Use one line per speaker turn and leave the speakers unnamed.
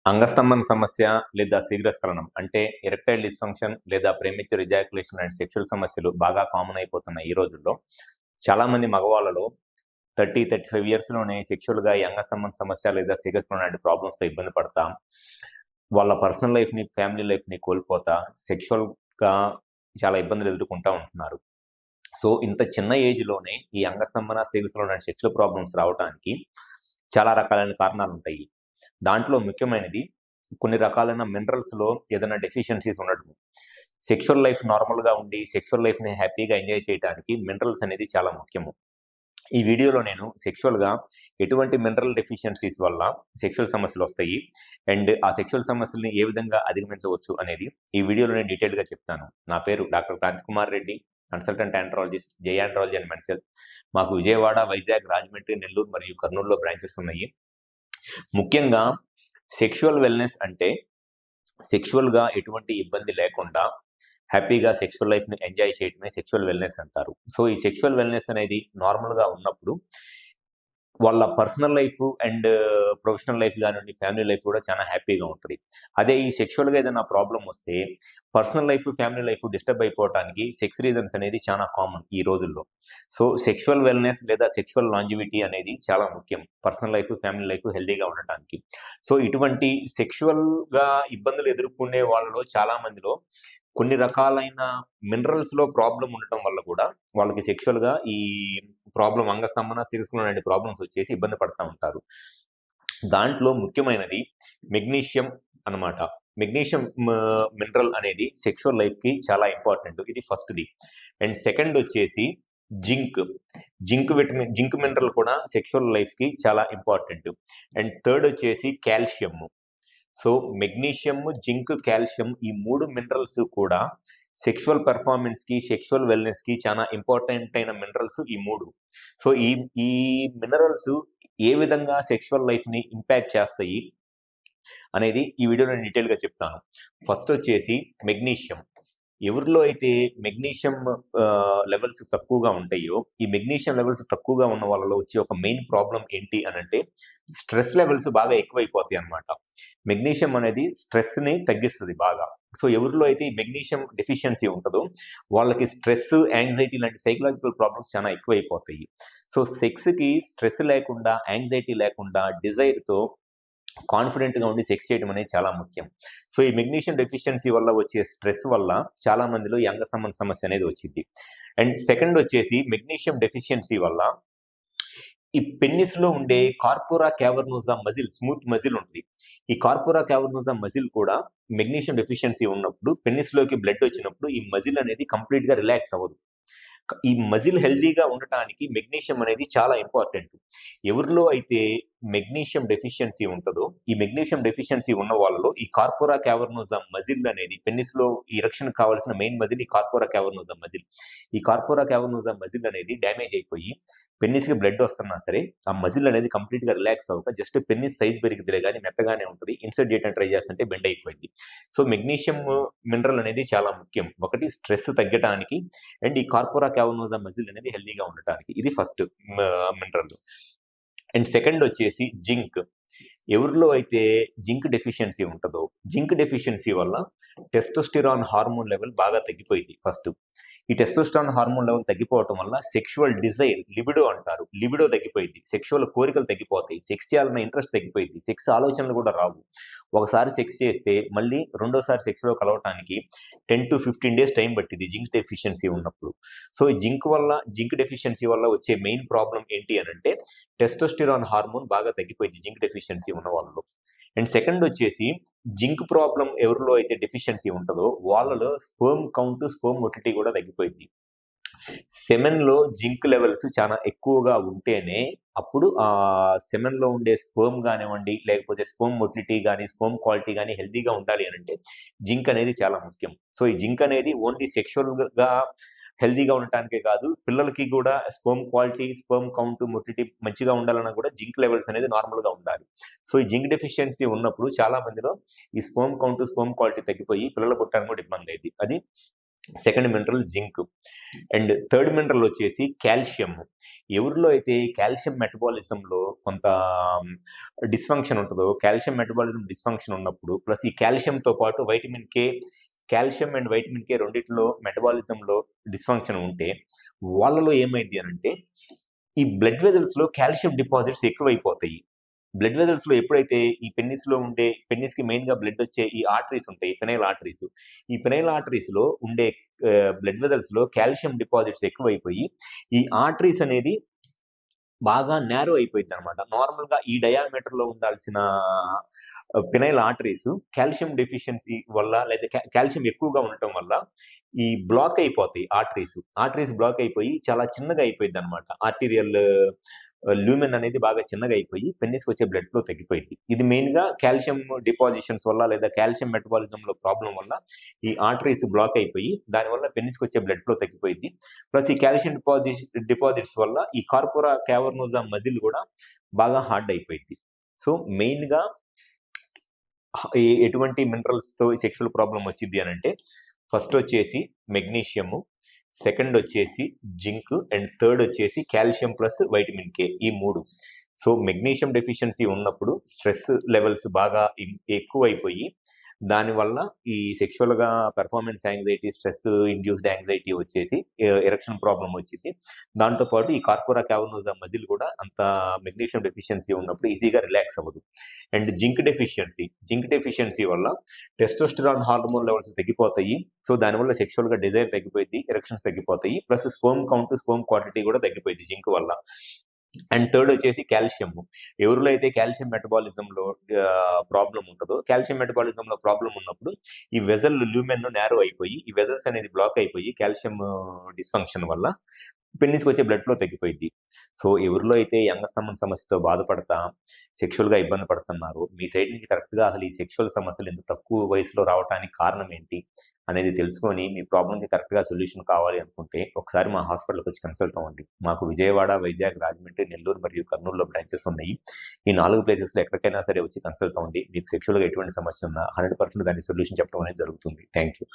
అంగస్తంభన సమస్య లేదా శీఘ్రస్ఖలనం అంటే ఎరెక్టైల్ డిస్ఫంక్షన్ లేదా ప్రీమెచ్యూర్ ఎజాక్యులేషన్ అండ్ సెక్షువల్ సమస్యలు బాగా కామన్ అయిపోతున్నాయి ఈ రోజుల్లో. చాలా మంది మగవాళ్ళలో 30-35 ఇయర్స్‌లోనే సెక్షువల్‌గా ఈ అంగస్తంభన సమస్య లేదా శీఘ్రస్ఖలనం లాంటి ప్రాబ్లమ్స్‌తో ఇబ్బంది పడతా, వాళ్ళ పర్సనల్ లైఫ్‌ని, ఫ్యామిలీ లైఫ్‌ని కోల్పోతా, సెక్షువల్‌గా చాలా ఇబ్బందులు ఎదుర్కొంటా ఉంటున్నారు. సో, ఇంత చిన్న ఏజ్‌లోనే ఈ అంగస్తంభన, శీఘ్రస్ఖలనం లాంటి సెక్షువల్ ప్రాబ్లమ్స్ రావటానికి చాలా రకాలైన కారణాలుంటాయి. దాంట్లో ముఖ్యమైనది కొన్ని రకాలైన మినరల్స్‌లో ఏదైనా డెఫిషియన్సీస్ ఉండటం. సెక్షువల్ లైఫ్ నార్మల్‌గా ఉండి, సెక్షువల్ లైఫ్‌ని హ్యాపీగా ఎంజాయ్ చేయటానికి మినరల్స్ అనేది చాలా ముఖ్యము. ఈ వీడియోలో నేను సెక్షువల్‌గా ఎటువంటి మినరల్ డెఫిషియన్సీస్ వల్ల సెక్షువల్ సమస్యలొస్తాయి, అండ్ ఆ సెక్షువల్ సమస్యల్ని ఏ విధంగా అధిగమించవచ్చు అనేది ఈ వీడియోలో నేను డీటెయిల్‌గా చెప్తాను. నా పేరు doctor Kranthi Kumar Reddy, consultant andrologist, జై ఆండ్రాలజీ అండ్ మెన్స్ హెల్త్. మాకు విజయవాడ, వైజాగ్, రాజమండ్రి, నెల్లూరు మరియు కర్నూలులో బ్రాంచెస్ ఉన్నాయి. ముఖ్యంగా సెక్షువల్ వెల్‌నెస్ అంటే సెక్షువల్‌గా ఎటువంటి ఇబ్బంది లేకుండా హ్యాపీగా సెక్షువల్ లైఫ్‌ని ఎంజాయ్ చేయడమే సెక్షువల్ వెల్‌నెస్ అంటారు. సో, ఈ సెక్షువల్ వెల్‌నెస్ అనేది నార్మల్‌గా ఉన్నప్పుడు వాళ్ళ personal life and professional life గానివ్వండి, ఫ్యామిలీ లైఫ్ కూడా చాలా హ్యాపీగా ఉంటది. అదే ఈ సెక్షువల్‌గా ఏదైనా ప్రాబ్లమ్ వస్తే personal life, family life disturb అయిపోవటానికి సెక్స్ రీజన్స్ అనేది చాలా కామన్ ఈ రోజుల్లో. సో, సెక్షువల్ వెల్‌నెస్ లేదా సెక్షువల్ లాంజివిటీ అనేది చాలా ముఖ్యం పర్సనల్ లైఫ్, ఫ్యామిలీ లైఫ్ హెల్తీగా ఉండటానికి. సో, ఇటువంటి సెక్షువల్‌గా ఇబ్బందులు ఎదుర్కొనే వాళ్ళలో చాలా మందిలో కొన్ని రకాలైన మినరల్స్‌లో ప్రాబ్లమ్ ఉండటం వల్ల కూడా వాళ్ళకి సెక్షువల్‌గా ఈ ప్రాబ్లమ్ అంగస్తంభన, శీఘ్రస్ఖలనం లాంటి ప్రాబ్లమ్స్ వచ్చేసి ఇబ్బంది పడతా ఉంటారు. దాంట్లో ముఖ్యమైనది మెగ్నీషియం అన్నమాట. మెగ్నీషియం మినరల్ అనేది సెక్షువల్ లైఫ్‌కి చాలా ఇంపార్టెంట్. ఇది ఫస్ట్‌ది. అండ్ సెకండ్ వచ్చేసి జింక్. జింక్ మినరల్ కూడా సెక్షువల్ లైఫ్‌కి చాలా ఇంపార్టెంట్. అండ్ థర్డ్ వచ్చేసి calcium. So, magnesium, zinc, calcium ఈ 3 మినరల్స్ కూడా సెక్షువల్ పెర్ఫార్మన్స్‌కి, సెక్షువల్ వెల్‌నెస్‌కి చాలా ఇంపార్టెంట్ అయిన మినరల్స్ ఈ 3. సో, ఈ ఈ మినరల్స్ ఏ విధంగా సెక్షువల్ లైఫ్‌ని ఇంపాక్ట్ చేస్తాయి అనేది ఈ వీడియోలో నేను డీటెయిల్‌గా చెప్తాను. ఫస్ట్ వచ్చేసి మెగ్నీషియం. ఎవరిలో అయితే మెగ్నీషియం లెవెల్స్ తక్కువగా ఉంటాయో, ఈ మెగ్నీషియం లెవెల్స్ తక్కువగా ఉన్న వాళ్ళలో వచ్చే ఒక మెయిన్ ప్రాబ్లమ్ ఏంటి అనంటే స్ట్రెస్ లెవెల్స్ బాగా ఎక్కువైపోతాయి అన్నమాట. మెగ్నీషియం అనేది స్ట్రెస్‌ని తగ్గిస్తది బాగా. సో, ఎవరిలో అయితే ఈ మెగ్నీషియం డెఫిషియన్సీ ఉంటదో వాళ్ళకి స్ట్రెస్, యాంగ్జైటీ లాంటి సైకలాజికల్ ప్రాబ్లమ్స్ చాలా ఎక్కువైపోతాయి. సో, సెక్స్‌కి స్ట్రెస్ లేకుండా, యాంగ్జైటీ లేకుండా డిజైర్‌తో కాన్ఫిడెంట్‌గా ఉండి సెక్స్ చేయడం అనేది చాలా ముఖ్యం. సో, ఈ మెగ్నీషియం డెఫిషియన్సీ వల్ల వచ్చే స్ట్రెస్ వల్ల చాలా మందిలో ఈ అంగస్తంభన సమస్య అనేది వచ్చిద్ది. అండ్ సెకండ్ వచ్చేసి మెగ్నీషియం డెఫిషియన్సీ వల్ల ఈ పెన్నిస్‌లో ఉండే కార్పోరా క్యావర్నోసా మజిల్, స్మూత్ మజిల్ ఉంటది. ఈ కార్పోరా క్యావర్నోసా మజిల్ కూడా మెగ్నీషియం డెఫిషియన్సీ ఉన్నప్పుడు పెన్నిస్‌లోకి బ్లడ్ వచ్చినప్పుడు ఈ మజిల్ అనేది కంప్లీట్‌గా రిలాక్స్ అవ్వదు. ఈ మజిల్ హెల్తీగా ఉండటానికి మెగ్నీషియం అనేది చాలా ఇంపార్టెంట్. ఎవరిలో అయితే మెగ్నీషియం డెఫిషియన్సీ ఉంటదో, ఈ మెగ్నీషియం డెఫిషియన్సీ ఉన్న వాళ్ళలో ఈ కార్పోరా క్యావర్నోసా మజిల్ అనేది పెన్నిస్‌లో ఎరెక్షన్‌కి కావాల్సిన మెయిన్ మజిల్ ఈ కార్పోరా క్యావర్నోసా మజిల్. ఈ కార్పోరా క్యావర్నోసా మజిల్ అనేది డ్యామేజ్ అయిపోయి పెన్నిస్‌కి బ్లడ్ వస్తున్నా సరే, ఆ మజిల్ అనేది కంప్లీట్‌గా రిలాక్స్ అవ్వక జస్ట్ పెన్నిస్ సైజ్ పెరిగిద్దిలే గాని మెత్తగానే ఉంటది. ఇన్సర్ట్ చేయడానికి ట్రై చేస్తుంటే బెండ్ అయిపోయింది. సో, మెగ్నీషియం మినరల్ అనేది చాలా ముఖ్యం. ఒకటి స్ట్రెస్ తగ్గటానికి అండ్ ఈ కార్పోరా క్యావర్నోసా మజిల్ అనేది హెల్తీగా ఉండటానికి. ఇది ఫస్ట్ మినరల్. అండ్ సెకండ్ వచ్చేసి జింక్. ఎవరిలో అయితే జింక్ డెఫిషియన్సీ ఉంటదో, జింక్ డెఫిషియన్సీ వల్ల టెస్టోస్టెరాన్ హార్మోన్ లెవెల్ బాగా తగ్గిపోయిద్ది ఫస్ట్. ఈ టెస్టోస్టెరాన్ హార్మోన్ లెవెల్ తగ్గిపోవటం వల్ల సెక్షువల్ డిజైర్, లిబిడో అంటారు. లిబిడో తగ్గిపోయిద్ది. సెక్షువల్ కోరికలు తగ్గిపోతాయి. సెక్స్ చేయాలన్న ఇంట్రెస్ట్ తగ్గిపోయిద్ది. సెక్స్ ఆలోచనలు కూడా రావు. ఒకసారి సెక్స్ చేస్తే మళ్ళీ రెండోసారి సెక్స్‌లో కలవటానికి 10-15 డేస్ టైం పట్టిద్ది జింక్ డెఫిషియన్సీ ఉన్నప్పుడు. సో, ఈ జింక్ డెఫిషియన్సీ వల్ల వచ్చే మెయిన్ ప్రాబ్లమ్ ఏంటి అనంటే టెస్టోస్టెరాన్ హార్మోన్ బాగా తగ్గిపోయిద్ది జింక్ డెఫిషియన్సీ ఉన్న వాళ్ళలో. అండ్ సెకండ్ వచ్చేసి జింక్ ప్రాబ్లమ్ ఎవరిలో అయితే డెఫిషియన్సీ ఉంటదో వాళ్ళలో స్పెర్మ్ కౌంట్, స్పెర్మ్ మొటిలిటీ కూడా తగ్గిపోయిద్ది. సెమెన్‌లో జింక్ లెవెల్స్ చాలా ఎక్కువగా ఉంటేనే అప్పుడు సెమెన్‌లో ఉండే స్పెర్మ్ గానివ్వండి, లేకపోతే స్పెర్మ్ మొటిలిటీ గాని, స్పెర్మ్ క్వాలిటీ గాని హెల్తీగా ఉండాలి అనంటే జింక్ అనేది చాలా ముఖ్యం. సో, ఈ జింక్ అనేది ఓన్లీ సెక్షువల్‌గా హెల్తీగా ఉండటానికే కాదు, పిల్లలకి కూడా sperm quality, sperm count, motility మంచిగా ఉండాలన్నా కూడా జింక్ లెవెల్స్ అనేది నార్మల్‌గా ఉండాలి. సో, ఈ జింక్ డెఫిషియన్సీ ఉన్నప్పుడు చాలా మందిలో ఈ స్పెర్మ్ కౌంట్, స్పెర్మ్ క్వాలిటీ తగ్గిపోయి పిల్లలు పుట్టడానికి కూడా ఇబ్బంది అయ్యిద్ది. అది second mineral zinc. And third mineral వచ్చేసి కాల్షియం. ఎవరిలో అయితే కాల్షియం మెటబాలిజంలో కొంత డిస్ఫంక్షన్ ఉంటుందో, కాల్షియం మెటబాలిజం డిస్ఫంక్షన్ ఉన్నప్పుడు ప్లస్ ఈ కాల్షియంతో పాటు vitamin K, calcium and vitamin K రెండిట్లో మెటబాలిజంలో డిస్ఫంక్షన్ ఉంటే వాళ్ళలో ఏమైంది అనంటే ఈ బ్లడ్ వెజల్స్లో కాల్షియం డిపాజిట్స్ ఎక్కువైపోతాయి. బ్లడ్ వెజల్స్లో ఎప్పుడైతే ఈ పెన్నిస్లో ఉండే పెన్నిస్కి మెయిన్గా బ్లడ్ వచ్చే ఈ ఆర్టరీస్ ఉంటాయి, పెనైల్ ఆర్టరీస్. ఈ పెనైల్ ఆర్టరీస్లో ఉండే బ్లడ్ వెజల్స్లో కాల్షియం డిపాజిట్స్ ఎక్కువైపోయి ఈ ఆర్టరీస్ అనేది బాగా నేరో అయిపోయింది అనమాట. నార్మల్గా ఈ డయామీటర్లో ఉండాల్సిన పెనైల్ ఆర్టరీస్ కాల్షియం డెఫిషియన్సీ వల్ల లేదా కాల్షియం ఎక్కువగా ఉండటం వల్ల ఈ బ్లాక్ అయిపోతాయి ఆర్టరీస్ బ్లాక్ అయిపోయి చాలా చిన్నగా అయిపోయింది అనమాట. ఆర్టీరియల్ ల్యూమెన్ అనేది బాగా చిన్నగా అయిపోయి పెన్నిస్కి వచ్చే బ్లడ్ ఫ్లో తగ్గిపోయింది. ఇది మెయిన్గా కాల్షియం డిపాజిషన్స్ వల్ల లేదా కాల్షియం మెటబాలిజంలో ప్రాబ్లం వల్ల ఈ ఆర్టరీస్ బ్లాక్ అయిపోయి దానివల్ల పెన్నిస్కి వచ్చే బ్లడ్ ఫ్లో తగ్గిపోయింది. ప్లస్ ఈ కాల్షియం డిపాజిట్స్ వల్ల ఈ కార్పోరా క్యావర్నోజా మజిల్ కూడా బాగా హార్డ్ అయిపోయింది. సో మెయిన్గా ఎటువంటి మినరల్స్తో సెక్షువల్ ప్రాబ్లం వచ్చింది అని అంటే ఫస్ట్ వచ్చేసి మెగ్నీషియము, సెకండ్ వచ్చేసి జింక్ అండ్ థర్డ్ వచ్చేసి కాల్షియం ప్లస్ వైటమిన్ కే, ఈ 3. సో మెగ్నీషియం డెఫిషియన్సీ ఉన్నప్పుడు స్ట్రెస్ లెవెల్స్ బాగా ఎక్కువైపోయి దానివల్ల ఈ సెక్షువల్గా performance anxiety, stress induced anxiety వచ్చేసి ఎరెక్షన్ ప్రాబ్లం వచ్చింది. దాంతోపాటు ఈ కార్పోరా క్యావర్నోజా మజిల్ కూడా అంత మెగ్నీషియం డెఫిషియన్సీ ఉన్నప్పుడు ఈజీగా రిలాక్స్ అవ్వదు. అండ్ జింక్ డెఫిషియన్సీ వల్ల టెస్టోస్టెరాన్ హార్మోన్ లెవెల్స్ తగ్గిపోతాయి. సో దానివల్ల సెక్షువల్గా డిజైర్ తగ్గిపోయింది, ఎరెక్షన్స్ తగ్గిపోతాయి, plus sperm count, sperm quantity కూడా తగ్గిపోయింది జింక్ వల్ల. అండ్ థర్డ్ వచ్చేసి కాల్షియం. ఎవరిలో అయితే కాల్షియం మెటబాలిజంలో ప్రాబ్లం ఉంటుందో, కాల్షియం మెటబాలిజంలో ప్రాబ్లం ఉన్నప్పుడు ఈ వెజల్ ల్యూమెన్ నేరో అయిపోయి ఈ వెజల్స్ అనేది బ్లాక్ అయిపోయి కాల్షియం డిస్ఫంక్షన్ వల్ల పెన్నిస్కి వచ్చే బ్లడ్ ఫ్లో తగ్గిపోయింది. సో ఎవరిలో అయితే ఈ అంగస్తంభన సమస్యతో బాధపడతా సెక్షువల్గా ఇబ్బంది పడుతున్నారు, మీ సైడ్ నుంచి కరెక్ట్గా అసలు ఈ సెక్షువల్ సమస్యలు ఇంత తక్కువ వయసులో రావడానికి కారణం ఏంటి అనేది తెలుసుకొని మీ ప్రాబ్లంకి కరెక్ట్గా సొల్యూషన్ కావాలి అనుకుంటే ఒకసారి మా హాస్పిటల్కి వచ్చి కన్సల్ట్ అవ్వండి. మాకు విజయవాడ, వైజాగ్, రాజమండ్రి, నెల్లూరు మరియు కర్నూలులో బ్రాంచెస్ ఉన్నాయి. ఈ 4 ప్లేసెస్లో ఎక్కడికైనా సరే వచ్చి కన్సల్ట్ అవ్వండి. మీకు సెక్షువల్గా ఎటువంటి సమస్య ఉన్నా 100% దాని సొల్యూషన్ చెప్పడం అనేది జరుగుతుంది. Thank you.